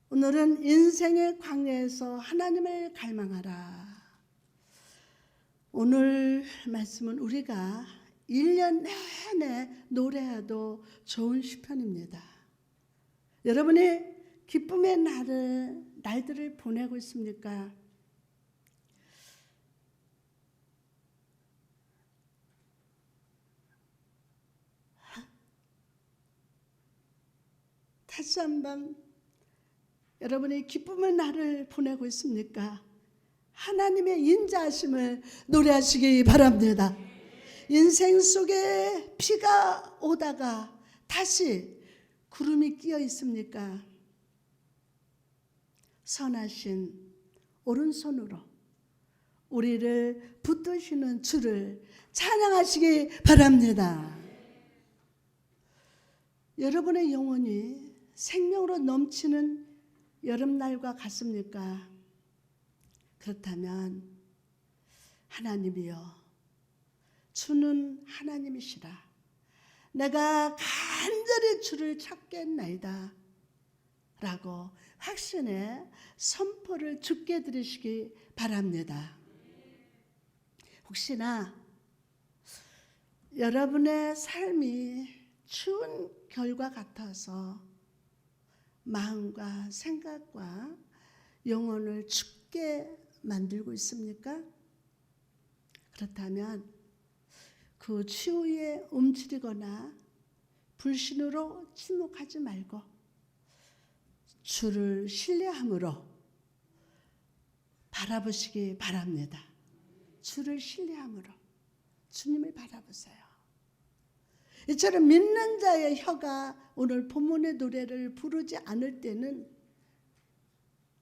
오늘은 인생의 광야에서 하나님을 갈망하라. 오늘 말씀은 우리가 1년 내내 노래해도 좋은 시편입니다. 여러분이 기쁨의 날들을 보내고 있습니까? 다시 한번 여러분이 기쁨의 날을 보내고 있습니까? 하나님의 인자하심을 노래하시기 바랍니다. 인생 속에 비가 오다가 다시 구름이 끼어 있습니까? 선하신 오른손으로 우리를 붙드시는 주를 찬양하시기 바랍니다. 여러분의 영혼이 생명으로 넘치는 여름날과 같습니까? 그렇다면 하나님이여, 주는 하나님이시라. 내가 간절히 주를 찾겠나이다 라고 확신의 선포를 주께 드리시기 바랍니다. 혹시나 여러분의 삶이 추운 겨울과 같아서 마음과 생각과 영혼을 춥게 만들고 있습니까? 그렇다면 그 추위에 움츠리거나 불신으로 침묵하지 말고 주를 신뢰함으로 바라보시기 바랍니다. 주를 신뢰함으로 주님을 바라보세요. 이처럼 믿는 자의 혀가 오늘 본문의 노래를 부르지 않을 때는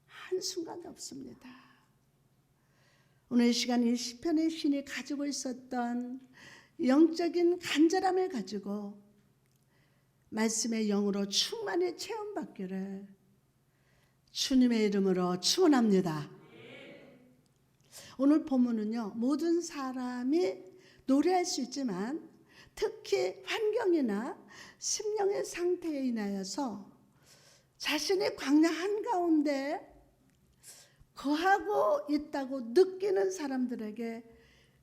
한순간도 없습니다. 오늘 이 시간 이 시편의 신이 가지고 있었던 영적인 간절함을 가지고 말씀의 영으로 충만히 체험받기를 주님의 이름으로 축원합니다. 오늘 본문은요, 모든 사람이 노래할 수 있지만 특히 환경이나 심령의 상태에 인하여서 자신이 광야 한가운데 거하고 있다고 느끼는 사람들에게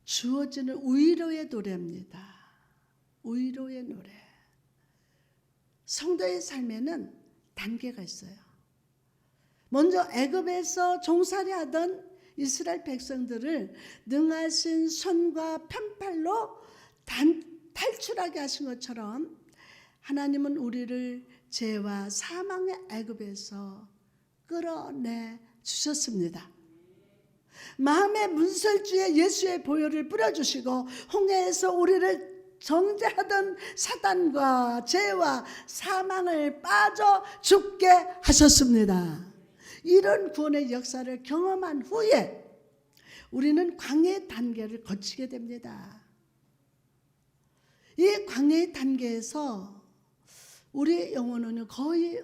주어지는 위로의 노래입니다. 위로의 노래. 성도의 삶에는 단계가 있어요. 먼저 애굽에서 종살이 하던 이스라엘 백성들을 능하신 손과 편팔로 탈출하게 하신 것처럼 하나님은 우리를 죄와 사망의 애굽에서 끌어내 주셨습니다. 마음의 문설주에 예수의 보혈을 뿌려주시고 홍해에서 우리를 정죄하던 사단과 죄와 사망을 빠져 죽게 하셨습니다. 이런 구원의 역사를 경험한 후에 우리는 광야의 단계를 거치게 됩니다. 이 광야의 단계에서 우리의 영혼은 거의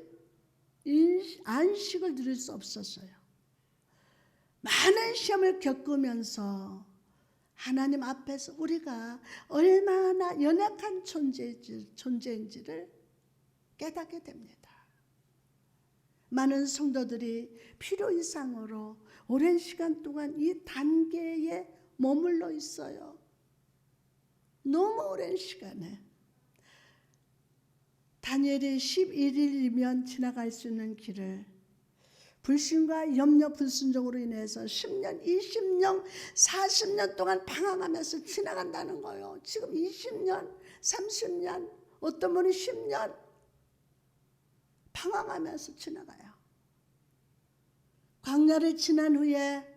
안식을 누릴 수 없었어요. 많은 시험을 겪으면서 하나님 앞에서 우리가 얼마나 연약한 존재인지를 깨닫게 됩니다. 많은 성도들이 필요 이상으로 오랜 시간 동안 이 단계에 머물러 있어요. 너무 오랜 시간에. 다니엘이 11일이면 지나갈 수 있는 길을 불신과 염려 불순종으로 인해서 10년, 20년, 40년 동안 방황하면서 지나간다는 거예요. 지금 20년, 30년, 어떤 분이 10년 방황하면서 지나가요. 광야를 지난 후에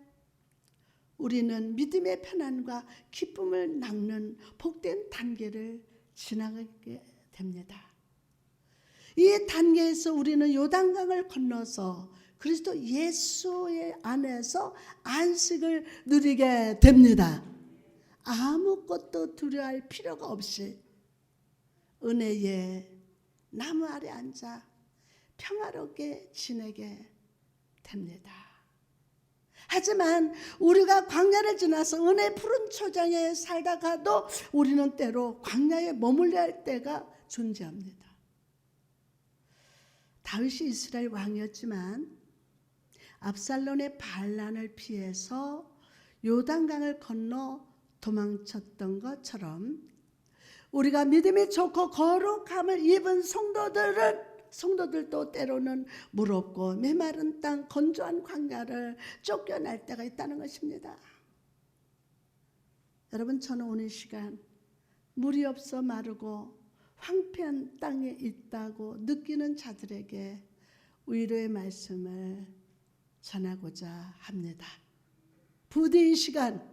우리는 믿음의 편안과 기쁨을 낳는 복된 단계를 지나가게 됩니다. 이 단계에서 우리는 요단강을 건너서 그리스도 예수의 안에서 안식을 누리게 됩니다. 아무것도 두려워할 필요가 없이 은혜의 나무 아래 앉아 평화롭게 지내게 됩니다. 하지만 우리가 광야를 지나서 은혜 푸른 초장에 살다가도 우리는 때로 광야에 머물러야 할 때가 존재합니다. 다윗이 이스라엘 왕이었지만 압살롬의 반란을 피해서 요단강을 건너 도망쳤던 것처럼 우리가 믿음이 좋고 거룩함을 입은 성도들도 때로는 무겁고 메마른 땅 건조한 광야를 쫓겨날 때가 있다는 것입니다. 여러분, 저는 오늘 시간 물이 없어 마르고 황폐한 땅에 있다고 느끼는 자들에게 위로의 말씀을 전하고자 합니다. 부디 이 시간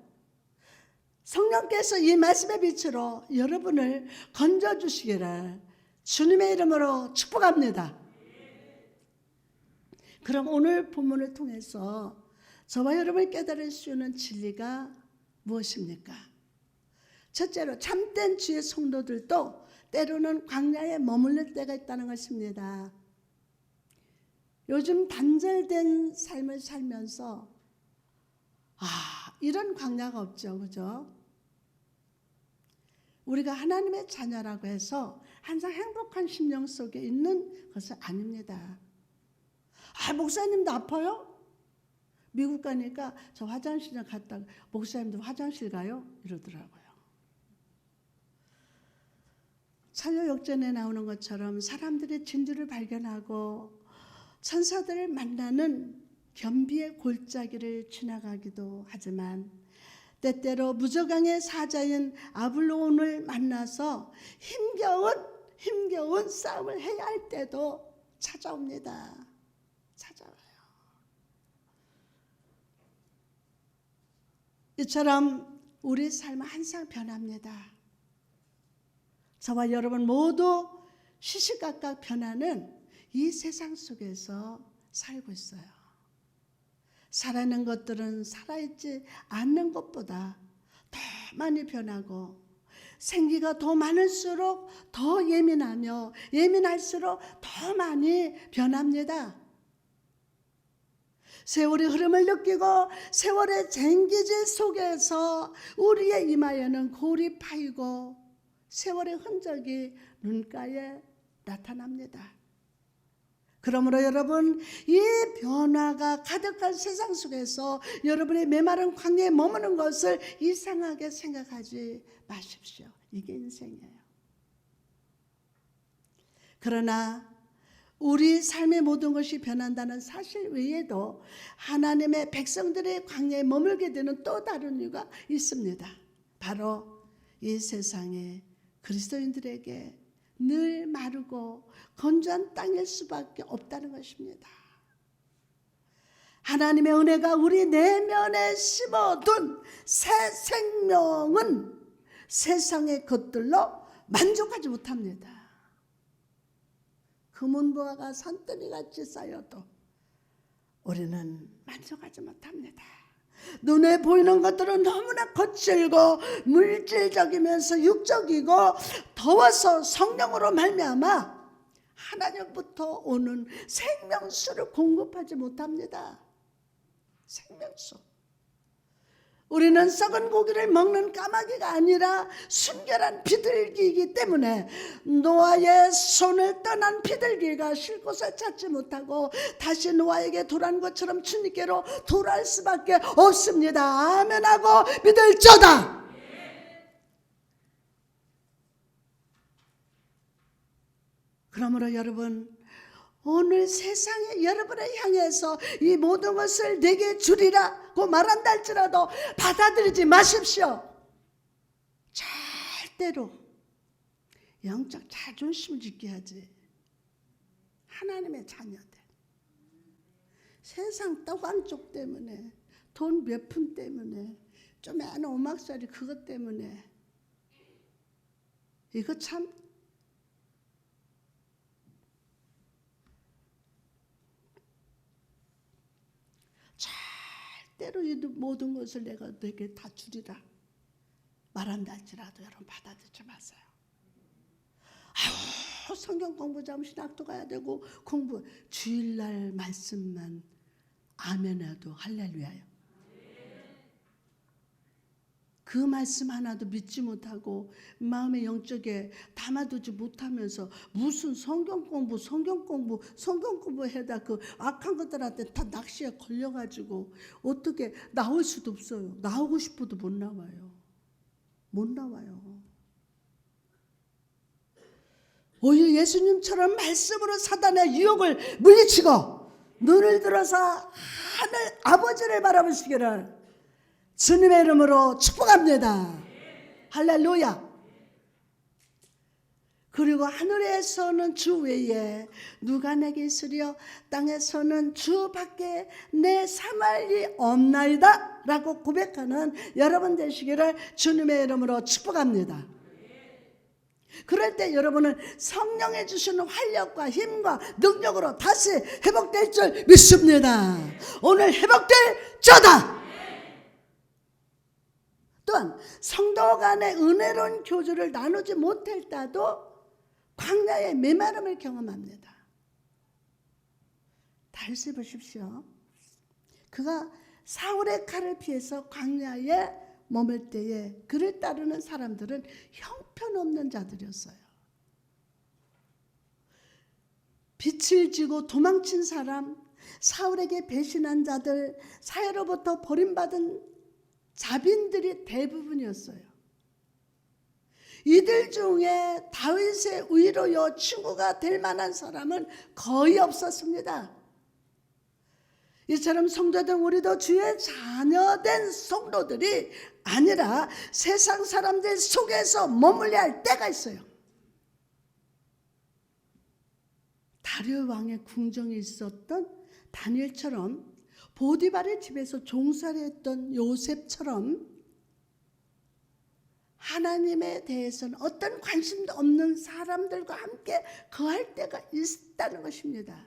성령께서 이 말씀의 빛으로 여러분을 건져주시기를 주님의 이름으로 축복합니다. 그럼 오늘 본문을 통해서 저와 여러분이 깨달을 수 있는 진리가 무엇입니까? 첫째로 참된 주의 성도들도 때로는 광야에 머물릴 때가 있다는 것입니다. 요즘 단절된 삶을 살면서 이런 광야가 없죠, 그죠? 우리가 하나님의 자녀라고 해서 항상 행복한 심령 속에 있는 것은 아닙니다. 목사님도 아파요? 미국 가니까 저 화장실에 갔다가 목사님도 화장실 가요? 이러더라고요. 찬요 역전에 나오는 것처럼 사람들의 진주를 발견하고 천사들을 만나는 겸비의 골짜기를 지나가기도 하지만 때때로 무저강의 사자인 아블론을 만나서 힘겨운 싸움을 해야 할 때도 찾아옵니다. 찾아와요. 이처럼 우리 삶은 항상 변합니다. 저와 여러분 모두 시시각각 변하는 이 세상 속에서 살고 있어요. 살아있는 것들은 살아있지 않는 것보다 더 많이 변하고 생기가 더 많을수록 더 예민하며 예민할수록 더 많이 변합니다. 세월의 흐름을 느끼고 세월의 쟁기질 속에서 우리의 이마에는 골이 파이고 세월의 흔적이 눈가에 나타납니다. 그러므로 여러분, 이 변화가 가득한 세상 속에서 여러분의 메마른 광야에 머무는 것을 이상하게 생각하지 마십시오. 이게 인생이에요. 그러나 우리 삶의 모든 것이 변한다는 사실 외에도 하나님의 백성들의 광야에 머물게 되는 또 다른 이유가 있습니다. 바로 이 세상에 그리스도인들에게 늘 마르고 건조한 땅일 수밖에 없다는 것입니다. 하나님의 은혜가 우리 내면에 심어둔 새 생명은 세상의 것들로 만족하지 못합니다. 금은보화가 산더미같이 쌓여도 우리는 만족하지 못합니다. 눈에 보이는 것들은 너무나 거칠고 물질적이면서 육적이고 더워서 성령으로 말미암아 하나님부터 오는 생명수를 공급하지 못합니다. 생명수. 우리는 썩은 고기를 먹는 까마귀가 아니라 순결한 비둘기이기 때문에 노아의 손을 떠난 비둘기가 쉴 곳을 찾지 못하고 다시 노아에게 돌아온 것처럼 주님께로 돌아올 수밖에 없습니다. 아멘하고 믿을저다. 그러므로 여러분, 오늘 세상에 여러분을 향해서 이 모든 것을 내게 주리라고 말한다 할지라도 받아들이지 마십시오. 절대로 영적 자존심을 지켜야지. 하나님의 자녀들. 세상 떡 한 쪽 때문에, 돈 몇 푼 때문에, 조그마한 오막살이 그것 때문에 이거 참 때로 이 모든 것을 내가 너에게 다 주리라 말한다 할지라도 여러분 받아들이지 마세요. 성경 공부 좀 신학도 가야 되고 공부 주일날 말씀만 아멘해도 할렐루야요. 그 말씀 하나도 믿지 못하고 마음의 영적에 담아두지 못하면서 무슨 성경 공부 해다 그 악한 것들한테 다 낚시에 걸려가지고 어떻게 나올 수도 없어요. 나오고 싶어도 못 나와요. 못 나와요. 오히려 예수님처럼 말씀으로 사단의 유혹을 물리치고 눈을 들어서 하늘 아버지를 바라보시기를 주님의 이름으로 축복합니다. 할렐루야. 그리고 하늘에서는 주 외에 누가 내게 있으리요 땅에서는 주 밖에 내 삼할 리 없나이다 라고 고백하는 여러분 되시기를 주님의 이름으로 축복합니다. 그럴 때 여러분은 성령이 주시는 활력과 힘과 능력으로 다시 회복될 줄 믿습니다. 오늘 회복될 자다. 또한 성도 간의 은혜로운 교주를 나누지 못할 때도 광야의 메마름을 경험합니다. 다시 보십시오. 그가 사울의 칼을 피해서 광야에 머물 때에 그를 따르는 사람들은 형편없는 자들이었어요. 빛을 지고 도망친 사람, 사울에게 배신한 자들, 사회로부터 버림받은 자빈들이 대부분이었어요. 이들 중에 다윗의 의로요 친구가 될 만한 사람은 거의 없었습니다. 이처럼 성도된 우리도 주의 자녀된 성도들이 아니라 세상 사람들 속에서 머물러야 할 때가 있어요. 다리오 왕의 궁정에 있었던 다니엘처럼 보디발의 집에서 종살이 했던 요셉처럼 하나님에 대해서는 어떤 관심도 없는 사람들과 함께 거할 때가 있다는 것입니다.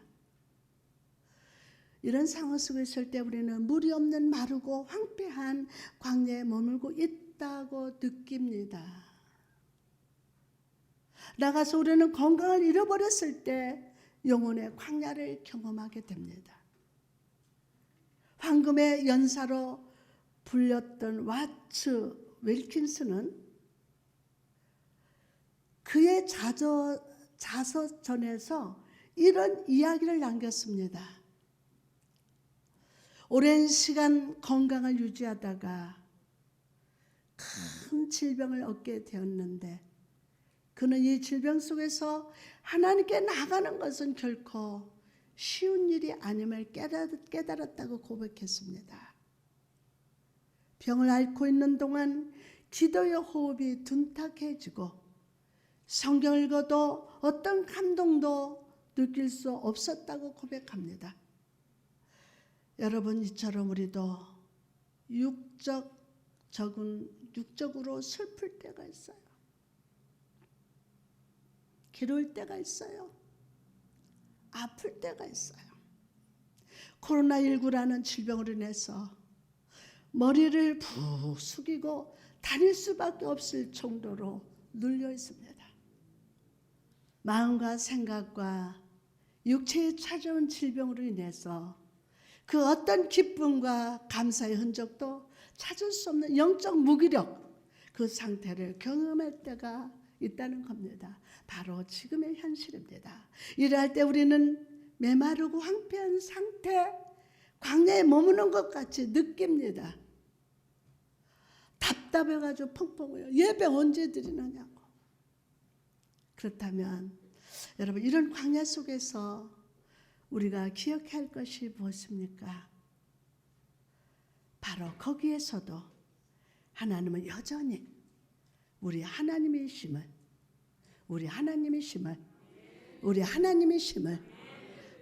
이런 상황 속에 있을 때 우리는 물이 없는 마르고 황폐한 광야에 머물고 있다고 느낍니다. 나가서 우리는 건강을 잃어버렸을 때 영혼의 광야를 경험하게 됩니다. 황금의 연사로 불렸던 와츠 윌킨스는 그의 자서전에서 이런 이야기를 남겼습니다. 오랜 시간 건강을 유지하다가 큰 질병을 얻게 되었는데 그는 이 질병 속에서 하나님께 나가는 것은 결코 쉬운 일이 아님을 깨달았다고 고백했습니다. 병을 앓고 있는 동안 기도의 호흡이 둔탁해지고 성경 읽어도 어떤 감동도 느낄 수 없었다고 고백합니다. 여러분, 이처럼 우리도 육적으로 슬플 때가 있어요. 괴로울 때가 있어요. 아플 때가 있어요. 코로나19라는 질병으로 인해서 머리를 푹 숙이고 다닐 수밖에 없을 정도로 눌려 있습니다. 마음과 생각과 육체에 찾아온 질병으로 인해서 그 어떤 기쁨과 감사의 흔적도 찾을 수 없는 영적 무기력, 그 상태를 경험할 때가 있다는 겁니다. 바로 지금의 현실입니다. 이럴 때 우리는 메마르고 황폐한 상태, 광야에 머무는 것 같이 느낍니다. 답답해가지고 펑펑 울어요. 예배 언제 드리느냐고. 그렇다면 여러분, 이런 광야 속에서 우리가 기억해야 할 것이 무엇입니까? 바로 거기에서도 하나님은 여전히 우리 하나님의 힘을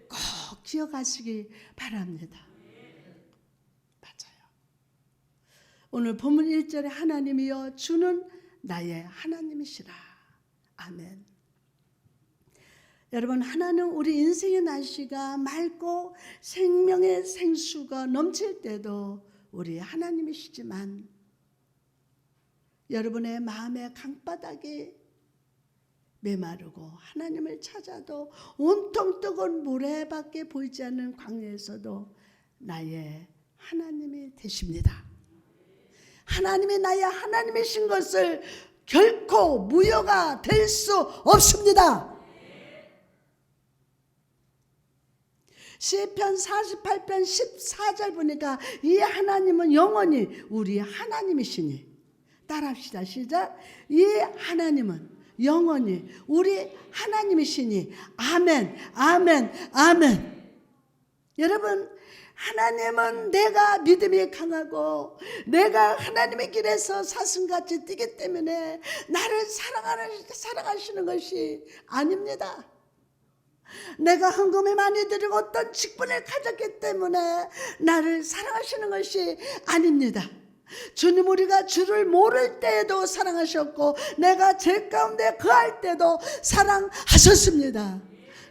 꼭 기억하시기 바랍니다. 맞아요. 오늘 본문 1절에 하나님이여 주는 나의 하나님이시라. 아멘. 여러분, 하나는 우리 인생의 날씨가 맑고 생명의 생수가 넘칠 때도 우리 하나님이시지만 여러분의 마음의 강바닥이 메마르고 하나님을 찾아도 온통 뜨거운 모래밖에 보이지 않는 광야에서도 나의 하나님이 되십니다. 하나님이 나의 하나님이신 것을 결코 무효가 될 수 없습니다. 시편 48편 14절 보니까 이 하나님은 영원히 우리 하나님이시니, 따라합시다. 시작. 이 하나님은 영원히 우리 하나님이시니. 아멘, 아멘, 아멘. 여러분, 하나님은 내가 믿음이 강하고 내가 하나님의 길에서 사슴같이 뛰기 때문에 나를 사랑하시는 것이 아닙니다. 내가 헌금을 많이 드리고 어떤 직분을 가졌기 때문에 나를 사랑하시는 것이 아닙니다. 주님, 우리가 주를 모를 때에도 사랑하셨고 내가 죄 가운데 거할 때도 사랑하셨습니다.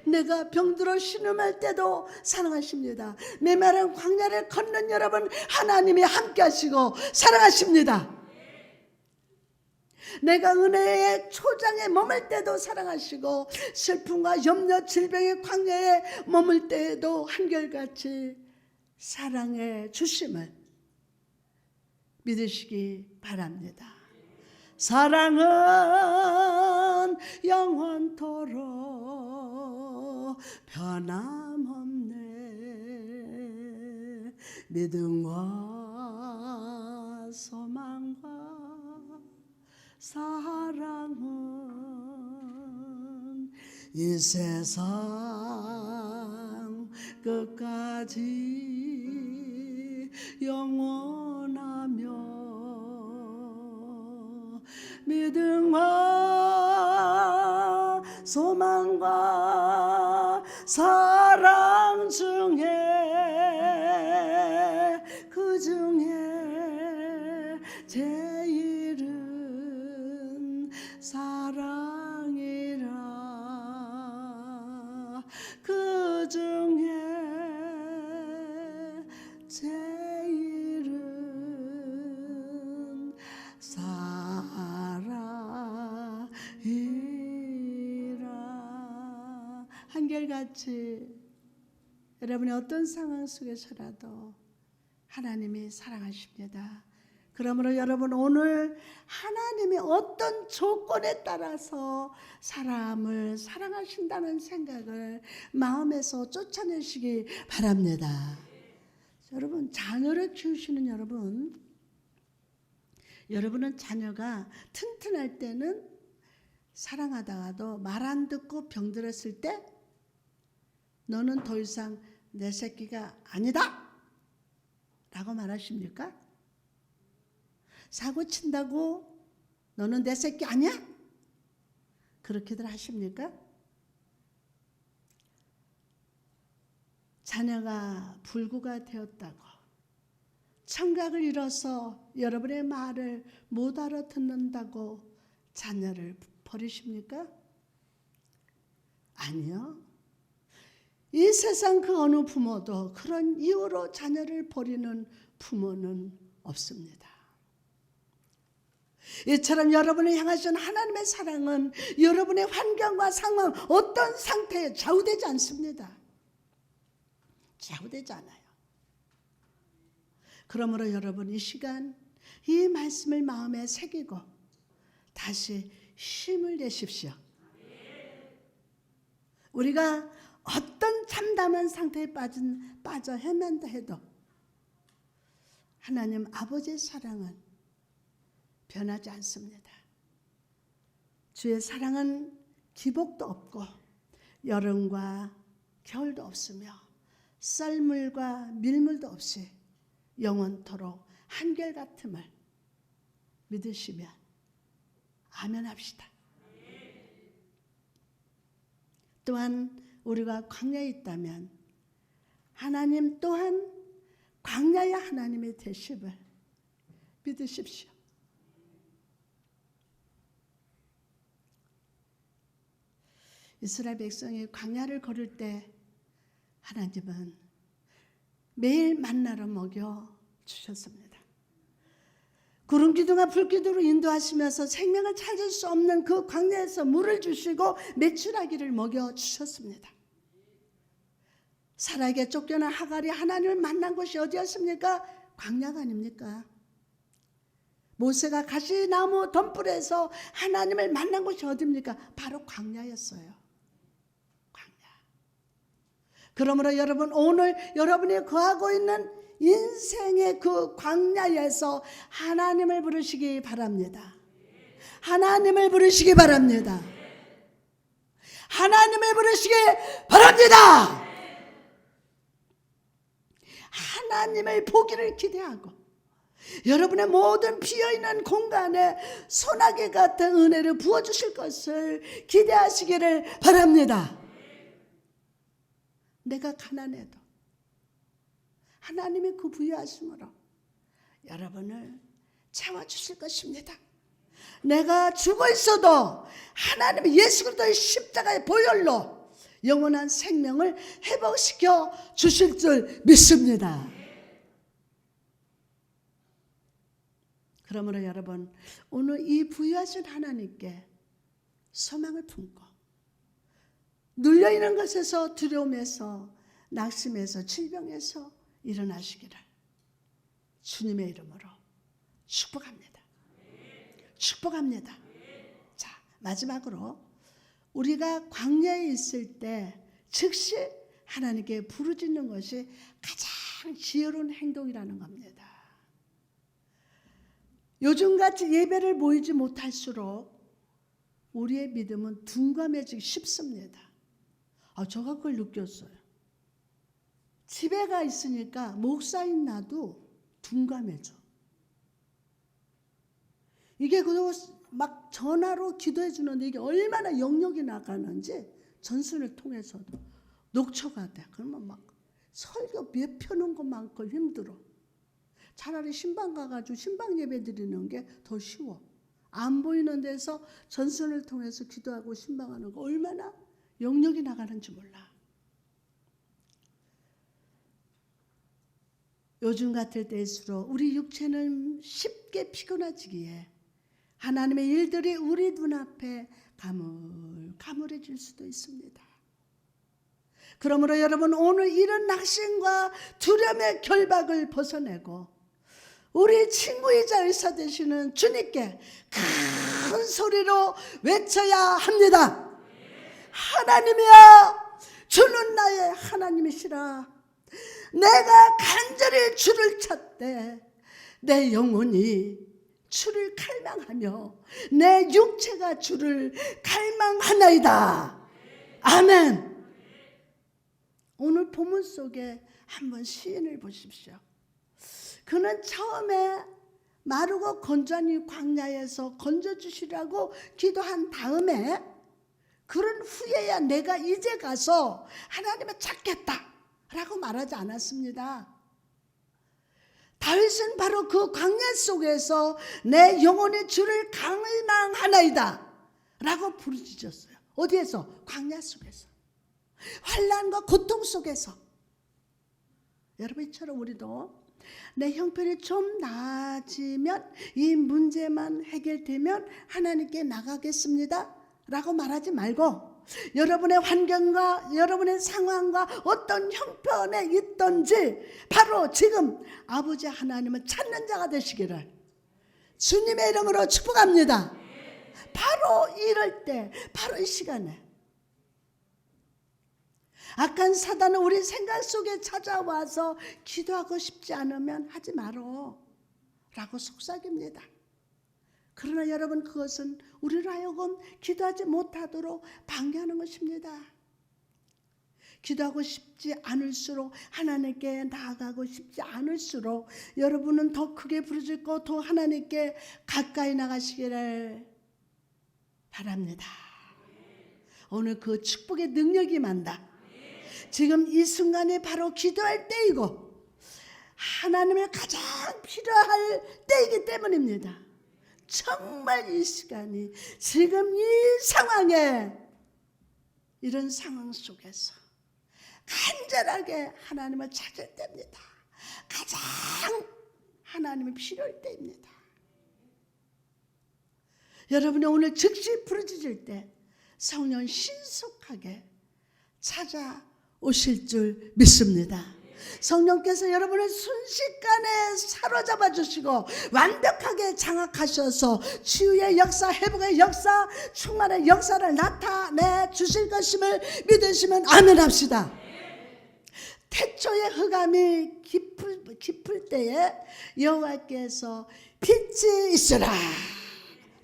내가 병들어 신음할 때도 사랑하십니다. 메마른 광야를 걷는 여러분, 하나님이 함께 하시고 사랑하십니다. 내가 은혜의 초장에 머물 때도 사랑하시고 슬픔과 염려 질병의 광야에 머물 때에도 한결같이 사랑해 주심을 믿으시기 바랍니다. 사랑은 영원토록 변함없네. 믿음과 소망과 사랑은 이 세상 끝까지 영원하며 믿음과 소망과 사랑 중에 그 중에 제일은 사랑이라. 그 중에 제일은 사랑이라. 한결같이 여러분의 어떤 상황 속에서라도 하나님이 사랑하십니다. 그러므로 여러분, 오늘 하나님이 어떤 조건에 따라서 사람을 사랑하신다는 생각을 마음에서 쫓아내시기 바랍니다. 여러분, 자녀를 키우시는 여러분은 자녀가 튼튼할 때는 사랑하다가도 말 안 듣고 병들었을 때 너는 더 이상 내 새끼가 아니다 라고 말하십니까? 사고 친다고 너는 내 새끼 아니야? 그렇게들 하십니까? 자녀가 불구가 되었다고, 청각을 잃어서 여러분의 말을 못 알아듣는다고 자녀를 버리십니까? 아니요. 이 세상 그 어느 부모도 그런 이유로 자녀를 버리는 부모는 없습니다. 이처럼 여러분을 향하신 하나님의 사랑은 여러분의 환경과 상황, 어떤 상태에 좌우되지 않습니다. 좌우되지 않아요. 그러므로 여러분, 이 시간 이 말씀을 마음에 새기고 다시 힘을 내십시오. 우리가 어떤 참담한 상태에 빠져 헤맨다 해도 하나님 아버지의 사랑은 변하지 않습니다. 주의 사랑은 기복도 없고 여름과 겨울도 없으며 썰물과 밀물도 없이 영원토록 한결같음을 믿으시면 아멘 합시다. 또한 우리가 광야에 있다면 하나님 또한 광야의 하나님이 되심을 믿으십시오. 이스라엘 백성이 광야를 걸을 때 하나님은 매일 만나로 먹여 주셨습니다. 구름 기둥과 불 기둥으로 인도하시면서 생명을 찾을 수 없는 그 광야에서 물을 주시고 메추라기를 먹여 주셨습니다. 사라에게 쫓겨난 하갈이 하나님을 만난 곳이 어디였습니까? 광야가 아닙니까? 모세가 가시나무 덤불에서 하나님을 만난 곳이 어디입니까? 바로 광야였어요. 광야. 그러므로 여러분, 오늘 여러분이 거하고 있는 인생의 그 광야에서 하나님을 부르시기 바랍니다. 하나님을 부르시기 바랍니다. 하나님을 부르시기 바랍니다. 하나님을 보기를 기대하고 여러분의 모든 비어있는 공간에 소나기 같은 은혜를 부어주실 것을 기대하시기를 바랍니다. 내가 가난해도 하나님의 그 부여하심으로 여러분을 채워주실 것입니다. 내가 죽어 있어도 하나님의 예수 그리스도의 십자가의 보혈로 영원한 생명을 회복시켜 주실 줄 믿습니다. 그러므로 여러분, 오늘 이 부여하신 하나님께 소망을 품고 눌려있는 것에서 두려움에서 낙심에서 질병에서 일어나시기를 주님의 이름으로 축복합니다. 축복합니다. 자, 마지막으로 우리가 광야에 있을 때 즉시 하나님께 부르짖는 것이 가장 지혜로운 행동이라는 겁니다. 요즘같이 예배를 모이지 못할수록 우리의 믿음은 둔감해지기 쉽습니다. 제가 그걸 느꼈어요. 집에 가 있으니까 목사인 나도 둔감해져. 이게 그리고 막 전화로 기도해 주는데 이게 얼마나 영역이 나가는지 전순을 통해서도 녹초가 돼. 그러면 막 설교 몇 펴는 것 많고 힘들어. 차라리 신방 가가지고 신방 예배 드리는 게 더 쉬워. 안 보이는 데서 전순을 통해서 기도하고 신방하는 거 얼마나 영역이 나가는지 몰라. 요즘 같을 때일수록 우리 육체는 쉽게 피곤해지기에 하나님의 일들이 우리 눈앞에 가물가물해질 수도 있습니다. 그러므로 여러분, 오늘 이런 낙심과 두려움의 결박을 벗어내고 우리 친구이자 의사 되시는 주님께 큰 소리로 외쳐야 합니다. 하나님이여, 주는 나의 하나님이시라. 내가 간절히 주를 찾되 내 영혼이 주를 갈망하며 내 육체가 주를 갈망하나이다. 아멘. 오늘 본문 속에 한번 시인을 보십시오. 그는 처음에 마르고 건조한 이 광야에서 건져주시라고 기도한 다음에 그런 후에야 내가 이제 가서 하나님을 찾겠다 라고 말하지 않았습니다. 다윗은 바로 그 광야 속에서 내 영혼의 주를 갈망하나이다 라고 부르짖었어요. 어디에서? 광야 속에서. 환난과 고통 속에서. 여러분, 이처럼 우리도 내 형편이 좀 나아지면, 이 문제만 해결되면 하나님께 나가겠습니다 라고 말하지 말고 여러분의 환경과 여러분의 상황과 어떤 형편에 있든지 바로 지금 아버지 하나님을 찾는 자가 되시기를 주님의 이름으로 축복합니다. 바로 이럴 때, 바로 이 시간에 악한 사단은 우리 생각 속에 찾아와서 기도하고 싶지 않으면 하지 말어 라고 속삭입니다. 그러나 여러분, 그것은 우리로 하여금 기도하지 못하도록 방해하는 것입니다. 기도하고 싶지 않을수록, 하나님께 나아가고 싶지 않을수록 여러분은 더 크게 부르짖고 더 하나님께 가까이 나가시기를 바랍니다. 오늘 그 축복의 능력이 만다. 지금 이 순간이 바로 기도할 때이고 하나님을 가장 필요할 때이기 때문입니다. 정말 이 시간이, 지금 이 상황에, 이런 상황 속에서 간절하게 하나님을 찾을 때입니다. 가장 하나님이 필요할 때입니다. 여러분이 오늘 즉시 부르짖을 때 성령 신속하게 찾아오실 줄 믿습니다. 성령께서 여러분을 순식간에 사로잡아 주시고 완벽하게 장악하셔서 치유의 역사, 회복의 역사, 충만의 역사를 나타내 주실 것임을 믿으시면 아멘 합시다. 태초의 흑암이 깊을 때에 여호와께서 빛이 있으라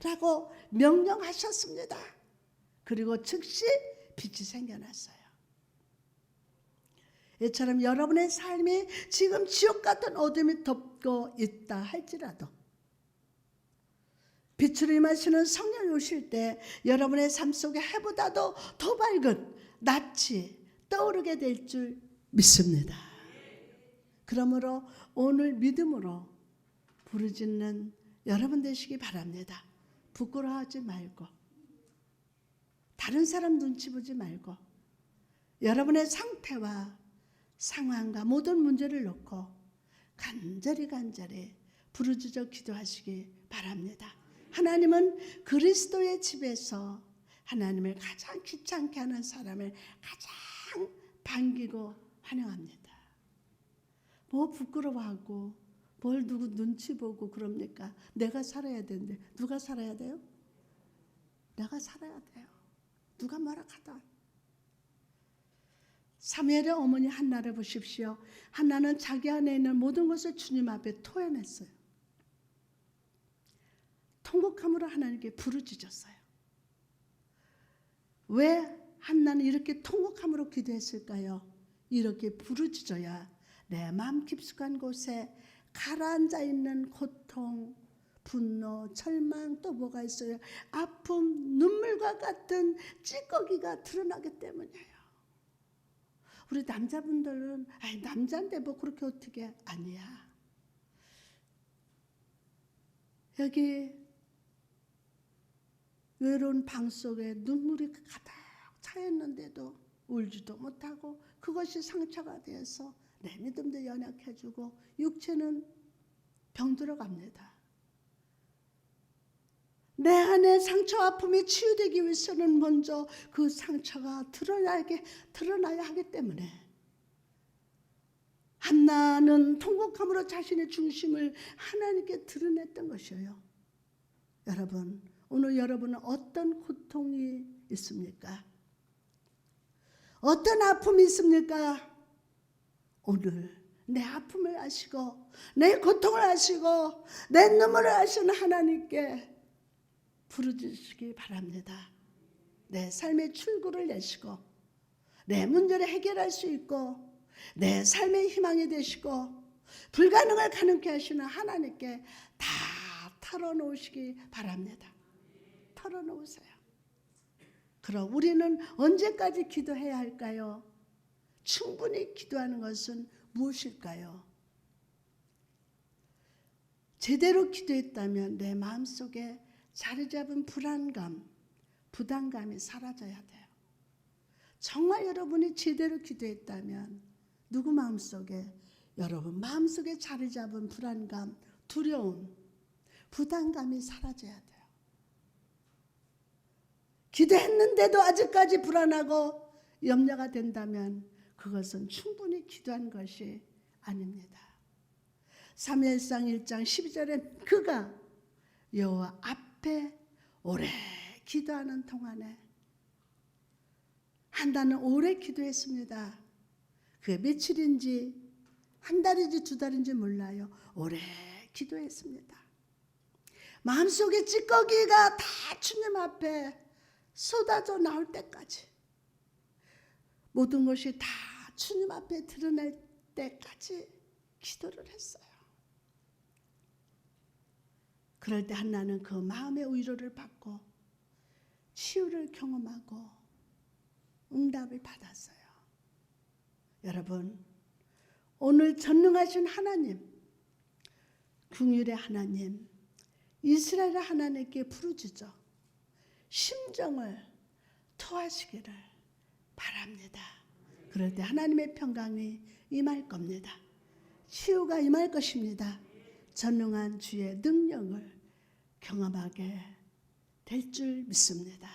라고 명령하셨습니다. 그리고 즉시 빛이 생겨났어요. 이처럼 여러분의 삶이 지금 지옥 같은 어둠이 덮고 있다 할지라도 빛으로 임하시는 성령이 오실 때 여러분의 삶 속에 해보다도 더 밝은 낯이 떠오르게 될 줄 믿습니다. 그러므로 오늘 믿음으로 부르짖는 여러분 되시기 바랍니다. 부끄러워하지 말고 다른 사람 눈치 보지 말고 여러분의 상태와 상황과 모든 문제를 놓고 간절히 부르짖어 기도하시기 바랍니다. 하나님은 그리스도의 집에서 하나님을 가장 귀찮게 하는 사람을 가장 반기고 환영합니다. 뭐 부끄러워하고 뭘 누구 눈치 보고 그럽니까? 내가 살아야 되는데 누가 살아야 돼요? 내가 살아야 돼요. 누가 뭐라 하던. 사무엘의 어머니 한나를 보십시오. 한나는 자기 안에 있는 모든 것을 주님 앞에 토해냈어요. 통곡함으로 하나님께 부르짖었어요. 왜 한나는 이렇게 통곡함으로 기도했을까요? 이렇게 부르짖어야 내 마음 깊숙한 곳에 가라앉아 있는 고통, 분노, 절망, 또 뭐가 있어요? 아픔, 눈물과 같은 찌꺼기가 드러나기 때문이에요. 우리 남자분들은 남자인데 뭐 그렇게 어떻게 아니야. 여기 외로운 방 속에 눈물이 가득 차였는데도 울지도 못하고 그것이 상처가 되어서 내 믿음도 연약해지고 육체는 병들어갑니다. 내 안에 상처 아픔이 치유되기 위해서는 먼저 그 상처가 드러나야 하기 때문에 한나는 통곡함으로 자신의 중심을 하나님께 드러냈던 것이에요. 여러분, 오늘 여러분은 어떤 고통이 있습니까? 어떤 아픔이 있습니까? 오늘 내 아픔을 아시고 내 고통을 아시고 내 눈물을 아시는 하나님께 부르짖으시기 바랍니다. 내 삶의 출구를 내시고 내 문제를 해결할 수 있고 내 삶의 희망이 되시고 불가능을 가능케 하시는 하나님께 다 털어놓으시기 바랍니다. 털어놓으세요. 그럼 우리는 언제까지 기도해야 할까요? 충분히 기도하는 것은 무엇일까요? 제대로 기도했다면 내 마음속에 자리 잡은 불안감, 부담감이 사라져야 돼요. 정말 여러분이 제대로 기도했다면 누구 마음속에, 여러분 마음속에 자리 잡은 불안감, 두려움, 부담감이 사라져야 돼요. 기도했는데도 아직까지 불안하고 염려가 된다면 그것은 충분히 기도한 것이 아닙니다. 사무엘상 1장 12절에 그가 여호와 앞에 오래 기도하는 동안에 한나는 오래 기도했습니다. 그게 며칠인지 한 달인지 두 달인지 몰라요. 오래 기도했습니다. 마음속에 찌꺼기가 다 주님 앞에 쏟아져 나올 때까지 모든 것이 다 주님 앞에 드러날 때까지 기도를 했어요. 그럴 때 한나는 그 마음의 위로를 받고 치유를 경험하고 응답을 받았어요. 여러분, 오늘 전능하신 하나님, 긍휼의 하나님, 이스라엘의 하나님께 부르짖어 심정을 토하시기를 바랍니다. 그럴 때 하나님의 평강이 임할 겁니다. 치유가 임할 것입니다. 전능한 주의 능력을 경험하게 될 줄 믿습니다.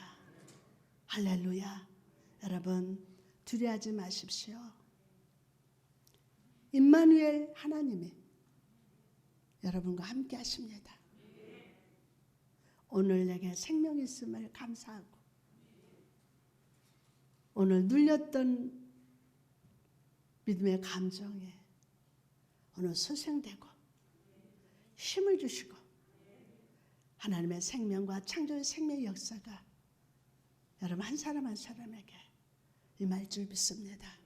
할렐루야. 여러분, 두려워하지 마십시오. 임마누엘 하나님이 여러분과 함께 하십니다. 오늘 내게 생명이 있음을 감사하고 오늘 눌렸던 믿음의 감정에 오늘 소생되고 힘을 주시고 하나님의 생명과 창조의 생명의 역사가 여러분 한 사람 한 사람에게 임할 줄 믿습니다.